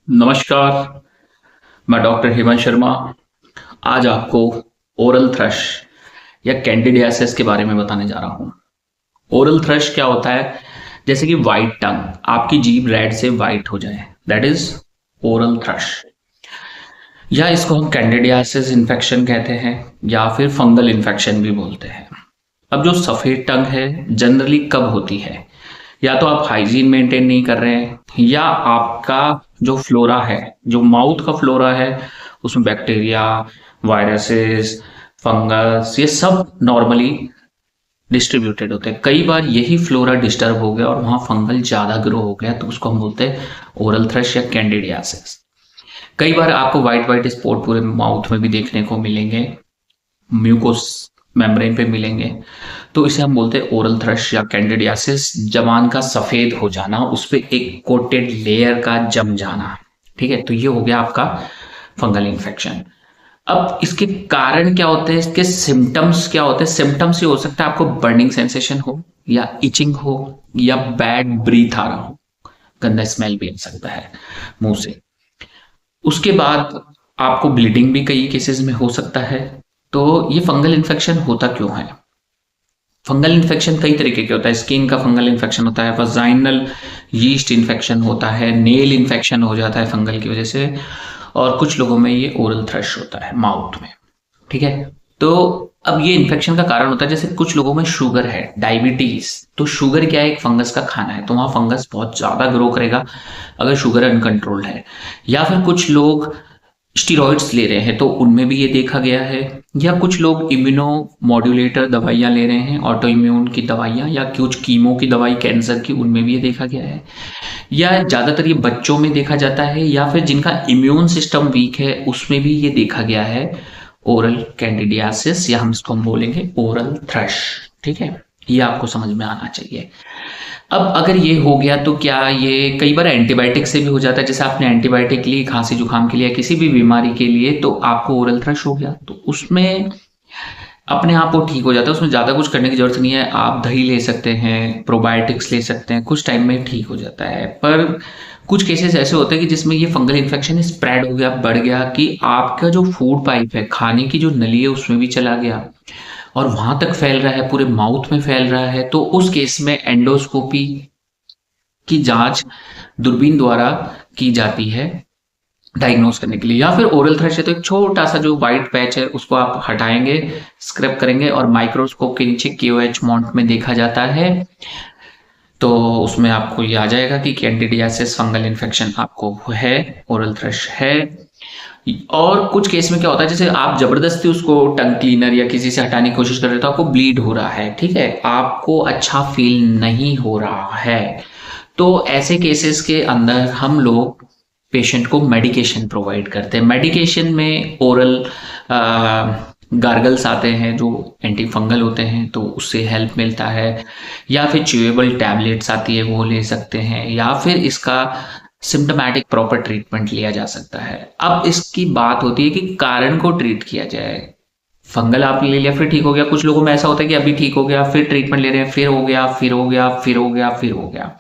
नमस्कार। मैं डॉक्टर हेमंत शर्मा आज आपको ओरल थ्रश या कैंडिडियासिस के बारे में बताने जा रहा हूँ। ओरल थ्रश क्या होता है? जैसे कि वाइट टंग, आपकी जीभ रेड से वाइट हो जाए, दैट इज ओरल थ्रश। या इसको हम कैंडिडियासिस इन्फेक्शन कहते हैं या फिर फंगल इन्फेक्शन भी बोलते हैं। अब जो सफ़ेद टंग है जनरली कब होती है? या तो आप हाइजीन मेंटेन नहीं कर रहे हैं, या आपका जो फ्लोरा है, जो माउथ का फ्लोरा है, उसमें बैक्टीरिया, वायरसेस, फंगस, ये सब नॉर्मली डिस्ट्रीब्यूटेड होते हैं। कई बार यही फ्लोरा डिस्टर्ब हो गया और वहां फंगल ज्यादा ग्रो हो गया, तो उसको हम बोलते हैं ओरल थ्रश या कैंडिडियासिस। कई बार आपको व्हाइट व्हाइट स्पॉट पूरे माउथ में भी देखने को मिलेंगे, म्यूकोस मेम्ब्रेन पे मिलेंगे, तो इसे हम बोलते हैं ओरल थ्रश या कैंडिडियासिस। जबान का सफेद हो जाना, उस पर एक कोटेड लेयर का जम जाना। ठीक है, तो ये हो गया आपका फंगल इन्फेक्शन। अब इसके कारण क्या होते हैं, इसके सिम्टम्स क्या होते हैं? सिम्टम्स ये हो सकता है आपको बर्निंग सेंसेशन हो, या इचिंग हो, या बैड ब्रीथ आ रहा हो, गंदा स्मेल भी आ सकता है मुंह से। उसके बाद आपको ब्लीडिंग भी कई केसेस में हो सकता है। तो ये फंगल इन्फेक्शन होता क्यों है? फंगल इन्फेक्शन कई तरीके के होता है। स्किन का फंगल इन्फेक्शन होता है, वजाइनल यीस्ट इन्फेक्शन होता है, नेल इन्फेक्शन हो जाता है फंगल की वजह से, और कुछ लोगों में ये ओरल थ्रश होता है माउथ में। ठीक है, तो अब ये इन्फेक्शन का कारण होता है, जैसे कुछ लोगों में शुगर है, डायबिटीज। तो शुगर क्या है? एक फंगस का खाना है, तो वहां फंगस बहुत ज्यादा ग्रो करेगा अगर शुगर अनकंट्रोल्ड है। या फिर कुछ लोग स्टीरॉइड्स ले रहे हैं, तो उनमें भी ये देखा गया है। या कुछ लोग इम्यूनो मॉड्यूलेटर दवाइयां ले रहे हैं, ऑटो इम्यून की दवाइयां, या कुछ कीमो की दवाई कैंसर की, उनमें भी ये देखा गया है। या ज्यादातर ये बच्चों में देखा जाता है, या फिर जिनका इम्यून सिस्टम वीक है उसमें भी ये देखा गया है, ओरल कैंडिडियासिस, या हम इसको हम बोलेंगे ओरल थ्रश। ठीक है, ये आपको समझ में आना चाहिए। अब अगर ये हो गया तो क्या ये कई बार एंटीबायोटिक से भी हो जाता है? जैसे आपने एंटीबायोटिक ली खांसी जुकाम के लिए, किसी भी बीमारी के लिए, तो आपको ओरल थ्रश हो गया, तो उसमें अपने आप वो ठीक हो जाता है। उसमें ज़्यादा कुछ करने की जरूरत नहीं है। आप दही ले सकते हैं, प्रोबायोटिक्स ले सकते हैं, कुछ टाइम में ठीक हो जाता है। पर कुछ केसेस ऐसे होते हैं कि जिसमें ये फंगल इन्फेक्शन स्प्रेड हो गया, बढ़ गया, कि आपका जो फूड पाइप है, खाने की जो नली है, उसमें भी चला गया और वहां तक फैल रहा है, पूरे माउथ में फैल रहा है। तो उस केस में एंडोस्कोपी की जांच दूरबीन द्वारा की जाती है डायग्नोस करने के लिए। या फिर ओरल थ्रश है तो एक छोटा सा जो व्हाइट पैच है उसको आप हटाएंगे, स्क्रब करेंगे, और माइक्रोस्कोप के नीचे KOH माउंट में देखा जाता है, तो उसमें आपको ये आ जाएगा कि कैंडिडियासिस फंगल इन्फेक्शन आपको है, ओरल थ्रश है। और कुछ केस में क्या होता है, जैसे आप जबरदस्ती उसको टंग क्लीनर या किसी से हटाने की कोशिश कर रहे हो, तो आपको ब्लीड हो रहा है, ठीक है, आपको अच्छा फील नहीं हो रहा है, तो ऐसे केसेस के अंदर हम लोग पेशेंट को मेडिकेशन प्रोवाइड करते हैं। मेडिकेशन में ओरल गार्गल्स आते हैं जो एंटी फंगल होते हैं, तो उससे हेल्प मिलता है। या फिर च्यूएबल टैबलेट्स आती है, वो ले सकते हैं। या फिर इसका सिम्टोमेटिक प्रॉपर ट्रीटमेंट लिया जा सकता है। अब इसकी बात होती है कि कारण को ट्रीट किया जाए। फंगल आप ले लिया फिर ठीक हो गया, कुछ लोगों में ऐसा होता है कि अभी ठीक हो गया, फिर ट्रीटमेंट ले रहे हैं, फिर हो गया, फिर हो गया, फिर हो गया, फिर हो गया।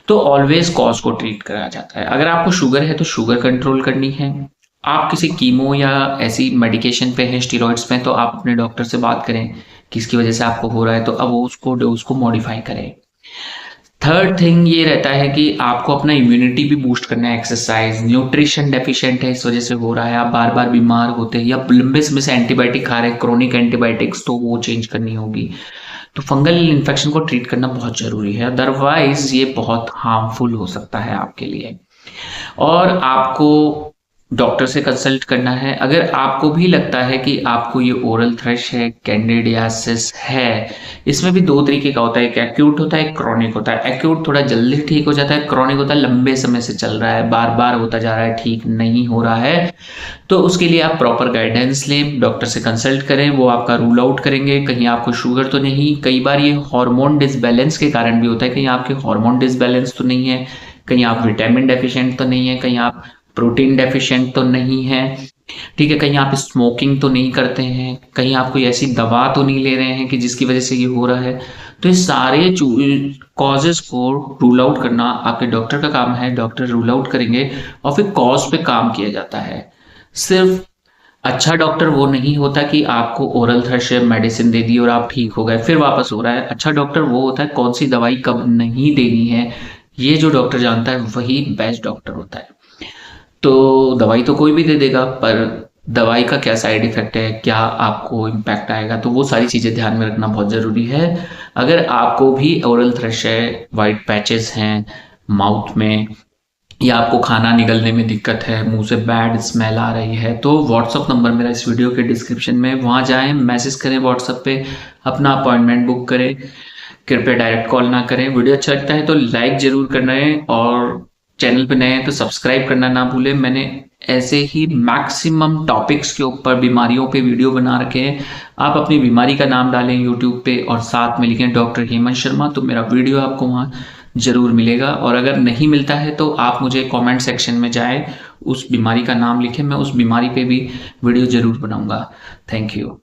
तो ऑलवेज कॉज को ट्रीट करा जाता है। अगर आपको शुगर है तो शुगर कंट्रोल करनी है। आप किसी कीमो या ऐसी मेडिकेशन पे हैं, स्टीरॉइड्स पे, तो आप अपने डॉक्टर से बात करें किसकी वजह से आपको हो रहा है, तो अब वो उसको डोज को मॉडिफाई करें। थर्ड थिंग ये रहता है कि आपको अपना इम्यूनिटी भी बूस्ट करना है। एक्सरसाइज, न्यूट्रिशन डेफिशिएंट है इस वजह से हो रहा है, आप बार बार बीमार होते हैं, या लंबे समय से एंटीबायोटिक खा रहे हैं, क्रोनिक एंटीबायोटिक्स, तो वो चेंज करनी होगी। तो फंगल इन्फेक्शन को ट्रीट करना बहुत जरूरी है, अदरवाइज ये बहुत हार्मफुल हो सकता है आपके लिए। और आपको डॉक्टर से कंसल्ट करना है। अगर आपको भी लगता है कि आपको ये ओरल थ्रश है, कैंडिडियासिस है, इसमें भी दो तरीके का होता है, एक एक्यूट होता है, एक क्रॉनिक होता है। एक्यूट थोड़ा जल्दी ठीक हो जाता है, क्रॉनिक होता है लंबे समय से चल रहा है, बार बार होता जा रहा है, ठीक नहीं हो रहा है। तो उसके लिए आप प्रॉपर गाइडेंस लें, डॉक्टर से कंसल्ट करें, वो आपका रूल आउट करेंगे कहीं आपको शुगर तो नहीं। कई बार ये हार्मोन डिसबैलेंस के कारण भी होता है, कहीं आपके हार्मोन डिसबैलेंस तो नहीं है, कहीं आप विटामिन डेफिशिएंट तो नहीं है, कहीं आप प्रोटीन डेफिशिएंट तो नहीं है, ठीक है, कहीं आप स्मोकिंग तो नहीं करते हैं, कहीं आप कोई ऐसी दवा तो नहीं ले रहे हैं कि जिसकी वजह से ये हो रहा है। तो ये सारे कॉजेज को रूल आउट करना आपके डॉक्टर का काम है, डॉक्टर रूल आउट करेंगे और फिर कॉज पे काम किया जाता है। सिर्फ अच्छा डॉक्टर वो नहीं होता कि आपको ओरल थ्रश मेडिसिन दे दी और आप ठीक हो गए फिर वापस हो रहा है। अच्छा डॉक्टर वो होता है कौन सी दवाई कब नहीं देनी है, ये जो डॉक्टर जानता है वही बेस्ट डॉक्टर होता है। तो दवाई तो कोई भी दे देगा, पर दवाई का क्या साइड इफेक्ट है, क्या आपको इम्पैक्ट आएगा, तो वो सारी चीज़ें ध्यान में रखना बहुत ज़रूरी है। अगर आपको भी ओरल थ्रश है, वाइट पैचेस हैं माउथ में, या आपको खाना निगलने में दिक्कत है, मुंह से बैड स्मेल आ रही है, तो व्हाट्सअप नंबर मेरा इस वीडियो के डिस्क्रिप्शन में, वहाँ जाएं, मैसेज करें व्हाट्सअप पे, अपना अपॉइंटमेंट बुक करें। कृपया डायरेक्ट कॉल ना करें। वीडियो अच्छा लगता है तो लाइक जरूर करना है और चैनल पे नए हैं तो सब्सक्राइब करना ना भूलें। मैंने ऐसे ही मैक्सिमम टॉपिक्स के ऊपर, बीमारियों पे वीडियो बना रखे हैं। आप अपनी बीमारी का नाम डालें यूट्यूब पे और साथ में लिखें डॉक्टर हेमंत शर्मा, तो मेरा वीडियो आपको वहाँ जरूर मिलेगा। और अगर नहीं मिलता है तो आप मुझे कमेंट सेक्शन में जाएं, उस बीमारी का नाम लिखें, मैं उस बीमारी पे भी वीडियो जरूर बनाऊंगा। Thank you.